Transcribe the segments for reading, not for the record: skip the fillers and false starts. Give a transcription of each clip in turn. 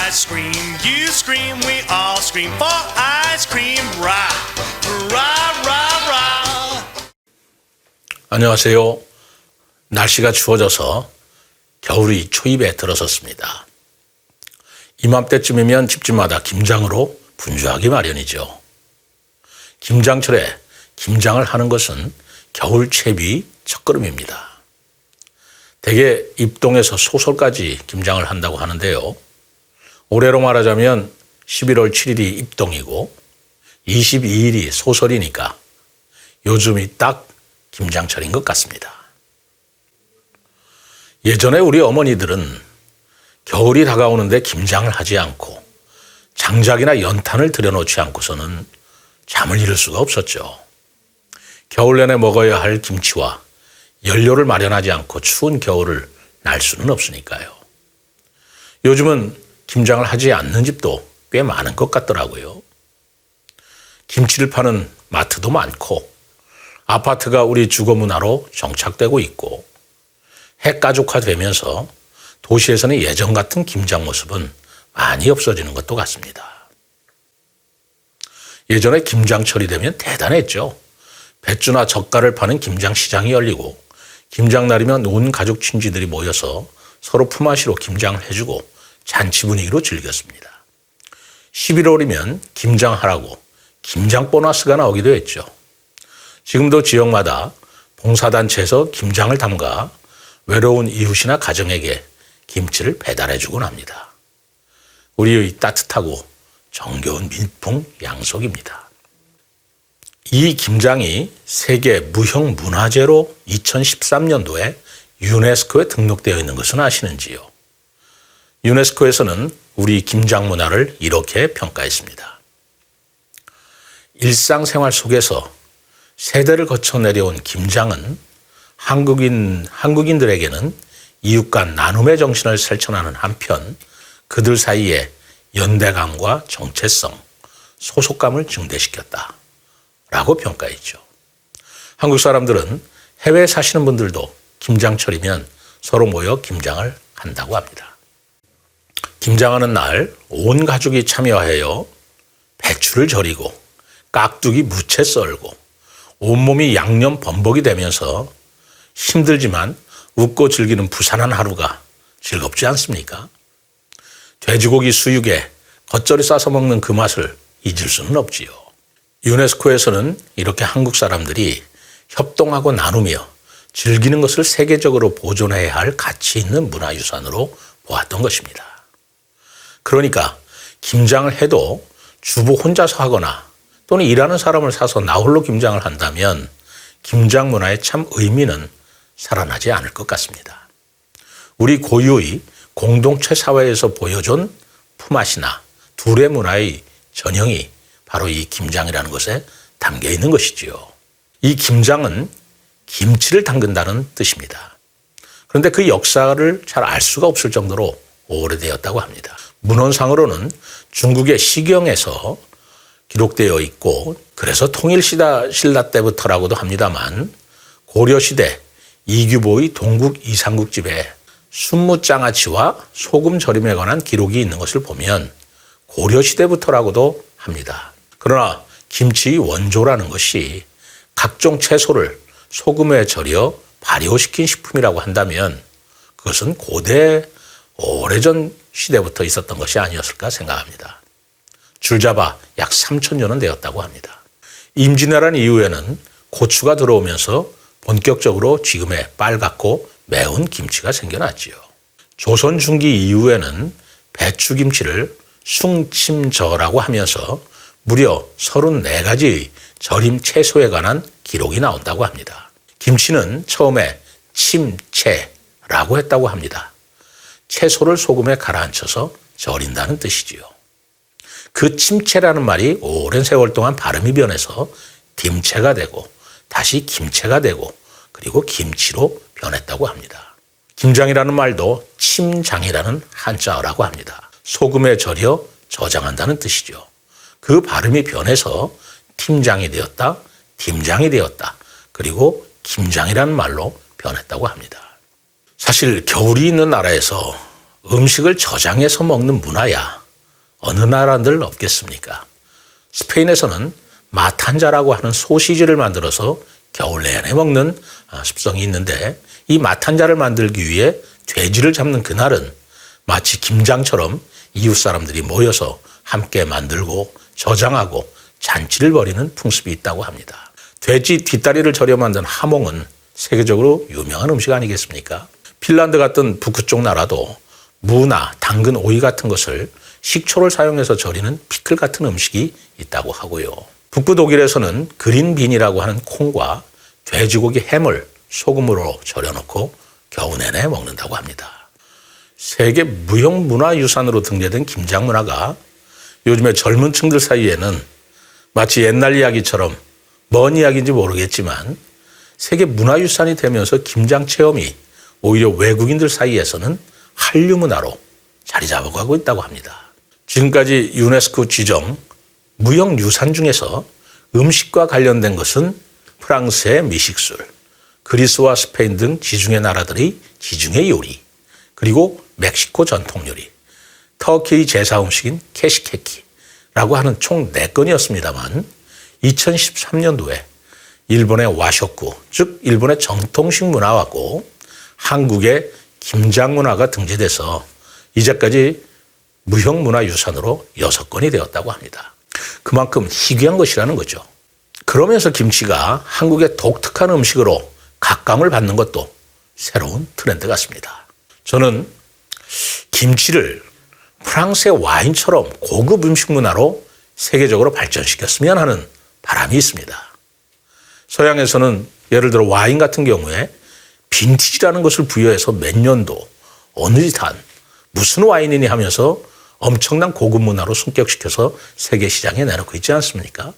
ice cream. You scream, we all scream for ice cream. Rah, rah, rah, rah. 안녕하세요. 날씨가 추워져서 겨울이 초입에 들어섰습니다. 이맘때쯤이면 집집마다 김장으로 분주하기 마련이죠. 김장철에 김장을 하는 것은 겨울 채비 첫걸음입니다. 대개 입동에서 소설까지 김장을 한다고 하는데요. 올해로 말하자면 11월 7일이 입동이고 22일이 소설이니까 요즘이 딱 김장철인 것 같습니다. 예전에 우리 어머니들은 겨울이 다가오는데 김장을 하지 않고 장작이나 연탄을 들여놓지 않고서는 잠을 이룰 수가 없었죠. 겨울 내내 먹어야 할 김치와 연료를 마련하지 않고 추운 겨울을 날 수는 없으니까요. 요즘은 김장을 하지 않는 집도 꽤 많은 것 같더라고요. 김치를 파는 마트도 많고 아파트가 우리 주거 문화로 정착되고 있고 핵가족화되면서 도시에서는 예전 같은 김장 모습은 많이 없어지는 것도 같습니다. 예전에 김장철이 되면 대단했죠. 배추나 젓갈을 파는 김장 시장이 열리고 김장날이면 온 가족 친지들이 모여서 서로 품앗이로 김장을 해주고 잔치 분위기로 즐겼습니다. 11월이면 김장하라고 김장 보너스가 나오기도 했죠. 지금도 지역마다 봉사단체에서 김장을 담가 외로운 이웃이나 가정에게 김치를 배달해주곤 합니다. 우리의 따뜻하고 정겨운 민풍양속입니다. 이 김장이 세계 무형문화재로 2013년도에 유네스코에 등록되어 있는 것은 아시는지요? 유네스코에서는 우리 김장 문화를 이렇게 평가했습니다. 일상생활 속에서 세대를 거쳐 내려온 김장은 한국인들에게는 이웃 간 나눔의 정신을 실천하는 한편 그들 사이에 연대감과 정체성, 소속감을 증대시켰다 라고 평가했죠. 한국 사람들은 해외에 사시는 분들도 김장철이면 서로 모여 김장을 한다고 합니다. 김장하는 날 온 가족이 참여하여 배추를 절이고 깍두기 무채 썰고 온몸이 양념 범벅이 되면서 힘들지만 웃고 즐기는 부산한 하루가 즐겁지 않습니까? 돼지고기 수육에 겉절이 싸서 먹는 그 맛을 잊을 수는 없지요. 유네스코에서는 이렇게 한국 사람들이 협동하고 나누며 즐기는 것을 세계적으로 보존해야 할 가치 있는 문화유산으로 보았던 것입니다. 그러니까 김장을 해도 주부 혼자서 하거나 또는 일하는 사람을 사서 나홀로 김장을 한다면 김장 문화의 참 의미는 살아나지 않을 것 같습니다. 우리 고유의 공동체 사회에서 보여준 품앗이나 둘의 문화의 전형이 바로 이 김장이라는 것에 담겨 있는 것이지요. 이 김장은 김치를 담근다는 뜻입니다. 그런데 그 역사를 잘 알 수가 없을 정도로 오래되었다고 합니다. 문헌상으로는 중국의 시경에서 기록되어 있고 그래서 통일신라 때부터라고도 합니다만 고려시대 이규보의 동국 이상국집에 순무장아찌와 소금 절임에 관한 기록이 있는 것을 보면 고려시대부터라고도 합니다. 그러나 김치의 원조라는 것이 각종 채소를 소금에 절여 발효시킨 식품이라고 한다면 그것은 고대 오래전 시대부터 있었던 것이 아니었을까 생각합니다. 줄잡아 약 3000년은 되었다고 합니다. 임진왜란 이후에는 고추가 들어오면서 본격적으로 지금의 빨갛고 매운 김치가 생겨났지요. 조선 중기 이후에는 배추김치를 숭침저라고 하면서 무려 34가지의 절임 채소에 관한 기록이 나온다고 합니다. 김치는 처음에 침채라고 했다고 합니다. 채소를 소금에 가라앉혀서 절인다는 뜻이지요. 그 침채라는 말이 오랜 세월 동안 발음이 변해서 김채가 되고 다시 김채가 되고 그리고 김치로 변했다고 합니다. 김장이라는 말도 침장이라는 한자어라고 합니다. 소금에 절여 저장한다는 뜻이죠. 그 발음이 변해서 팀장이 되었다, 김장이 되었다, 그리고 김장이라는 말로 변했다고 합니다. 사실 겨울이 있는 나라에서 음식을 저장해서 먹는 문화야 어느 나라들 없겠습니까? 스페인에서는 마탄자라고 하는 소시지를 만들어서 겨울 내내 먹는 습성이 있는데, 이 마탄자를 만들기 위해 돼지를 잡는 그날은 마치 김장처럼 이웃 사람들이 모여서 함께 만들고 저장하고 잔치를 벌이는 풍습이 있다고 합니다. 돼지 뒷다리를 절여 만든 하몽은 세계적으로 유명한 음식 아니겠습니까? 핀란드 같은 북쪽 나라도 무나 당근, 오이 같은 것을 식초를 사용해서 절이는 피클 같은 음식이 있다고 하고요. 북부 독일에서는 그린빈이라고 하는 콩과 돼지고기 햄을 소금으로 절여놓고 겨우 내내 먹는다고 합니다. 세계 무형문화유산으로 등재된 김장 문화가 요즘에 젊은 층들 사이에는 마치 옛날 이야기처럼 뭔 이야기인지 모르겠지만 세계 문화유산이 되면서 김장 체험이 오히려 외국인들 사이에서는 한류 문화로 자리 잡아가고 있다고 합니다. 지금까지 유네스코 지정 무형유산 중에서 음식과 관련된 것은 프랑스의 미식술, 그리스와 스페인 등 지중해 나라들의 지중해 요리, 그리고 멕시코 전통 요리, 터키의 제사 음식인 케시케키라고 하는 총 4건이었습니다만 2013년도에 일본의 와쇼쿠, 즉 일본의 정통식 문화하고 한국의 김장 문화가 등재돼서 이제까지 무형문화유산으로 6건이 되었다고 합니다. 그만큼 희귀한 것이라는 거죠. 그러면서 김치가 한국의 독특한 음식으로 각광을 받는 것도 새로운 트렌드 같습니다. 저는 김치를 프랑스의 와인처럼 고급 음식 문화로 세계적으로 발전시켰으면 하는 바람이 있습니다. 서양에서는 예를 들어 와인 같은 경우에 빈티지라는 것을 부여해서 몇 년도, 어느 듯한 무슨 와인이니 하면서 엄청난 고급 문화로 승격시켜서 세계 시장에 내놓고 있지 않습니까?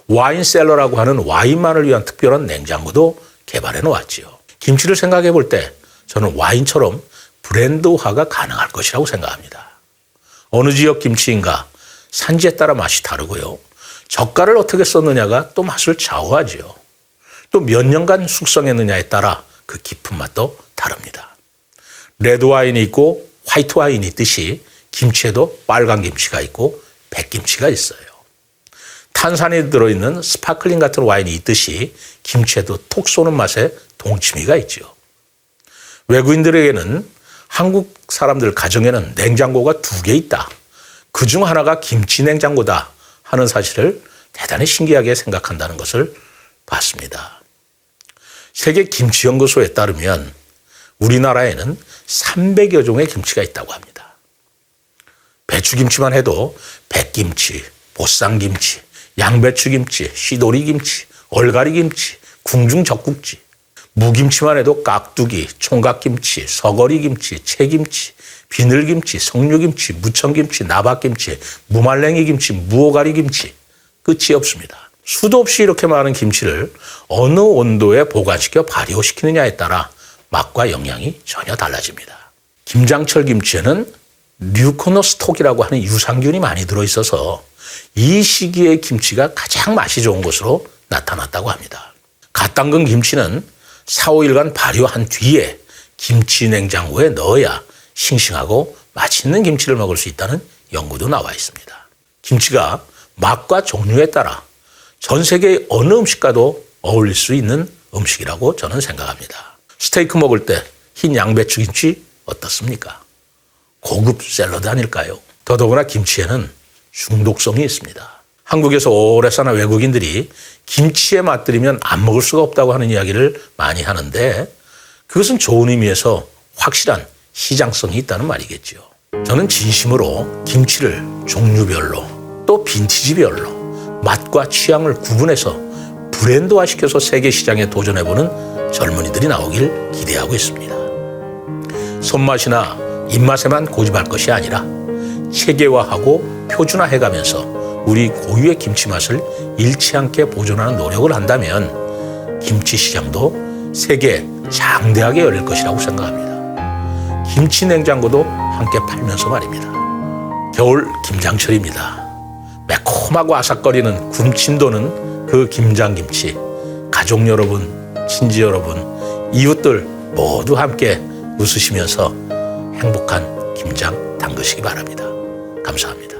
와인셀러라고 하는 와인만을 위한 특별한 냉장고도 개발해 놓았지요. 김치를 생각해 볼 때 저는 와인처럼 브랜드화가 가능할 것이라고 생각합니다. 어느 지역 김치인가 산지에 따라 맛이 다르고요. 젓갈을 어떻게 썼느냐가 또 맛을 좌우하지요. 또 몇 년간 숙성했느냐에 따라 그 깊은 맛도 다릅니다. 레드 와인이 있고 화이트 와인이 있듯이 김치에도 빨간 김치가 있고 백김치가 있어요. 탄산이 들어있는 스파클링 같은 와인이 있듯이 김치에도 톡 쏘는 맛에 동치미가 있죠. 외국인들에게는 한국 사람들 가정에는 냉장고가 2개 있다. 그중 하나가 김치 냉장고다 하는 사실을 대단히 신기하게 생각한다는 것을 봤습니다. 세계 김치연구소에 따르면 우리나라에는 300여 종의 김치가 있다고 합니다. 배추김치만 해도 백김치, 보쌈김치, 양배추김치, 시도리김치, 얼갈이김치, 궁중젓국지, 무김치만 해도 깍두기, 총각김치, 서거리김치, 채김치, 비늘김치, 석류김치, 무청김치, 나박김치, 무말랭이김치, 무오가리김치, 끝이 없습니다. 수도 없이 이렇게 많은 김치를 어느 온도에 보관시켜 발효시키느냐에 따라 맛과 영양이 전혀 달라집니다. 김장철 김치에는 류코노스톡이라고 하는 유산균이 많이 들어있어서 이 시기의 김치가 가장 맛이 좋은 것으로 나타났다고 합니다. 갓 담근 김치는 4, 5일간 발효한 뒤에 김치 냉장고에 넣어야 싱싱하고 맛있는 김치를 먹을 수 있다는 연구도 나와 있습니다. 김치가 맛과 종류에 따라 전 세계의 어느 음식과도 어울릴 수 있는 음식이라고 저는 생각합니다. 스테이크 먹을 때 흰 양배추 김치 어떻습니까? 고급 샐러드 아닐까요? 더더구나 김치에는 중독성이 있습니다. 한국에서 오래 사는 외국인들이 김치에 맛들이면 안 먹을 수가 없다고 하는 이야기를 많이 하는데 그것은 좋은 의미에서 확실한 시장성이 있다는 말이겠죠. 저는 진심으로 김치를 종류별로 또 빈티지별로 맛과 취향을 구분해서 브랜드화시켜서 세계 시장에 도전해보는 젊은이들이 나오길 기대하고 있습니다. 손맛이나 입맛에만 고집할 것이 아니라 체계화하고 표준화해가면서 우리 고유의 김치 맛을 잃지 않게 보존하는 노력을 한다면 김치 시장도 세계에 장대하게 열릴 것이라고 생각합니다. 김치 냉장고도 함께 팔면서 말입니다. 겨울 김장철입니다. 매콤하고 아삭거리는 군침 도는 그 김장김치, 가족 여러분, 친지 여러분, 이웃들 모두 함께 웃으시면서 행복한 김장 담그시기 바랍니다. 감사합니다.